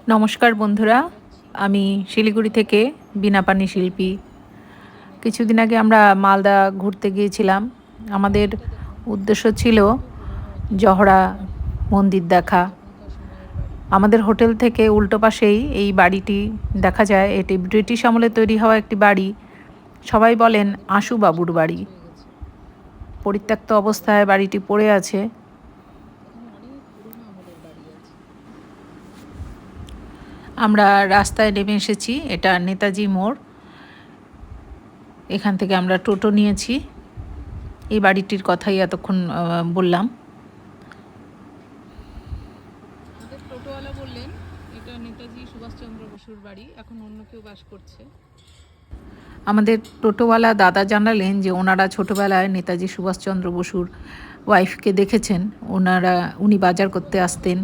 নমস্কার বন্ধুরা, আমি শিলিগুড়ি থেকে বীণা পানি শিল্পী। কিছুদিন আগে আমরা মালদা ঘুরতে গিয়েছিলাম। আমাদের উদ্দেশ্য ছিল জহড়া মন্দির দেখা। আমাদের হোটেল থেকে উল্টো পাশেই এই বাড়িটি দেখা যায়। এটি ব্রিটিশ আমলে তৈরি হওয়া একটি বাড়ি। সবাই বলেন আশু বাবুর বাড়ি। পরিত্যক্ত অবস্থায় বাড়িটি পড়ে আছে। আমরা রাস্তায় নেমে এসেছি। এটা নেতাজি মোড়। এখান থেকে আমরা টোটো নিয়েছি। এই বাড়িটির কথাই এতক্ষণ বললাম। আমাদের টোটোওয়ালা বললেন এটা নেতাজি সুভাষচন্দ্র বসুর বাড়ি, এখন অন্য কেউ বাস করছে। আমাদের টোটোওয়ালা দাদা জানালেন যে ওনারা ছোটোবেলায় নেতাজি সুভাষচন্দ্র বসুর ওয়াইফকে দেখেছেন। উনি বাজার করতে আসতেন।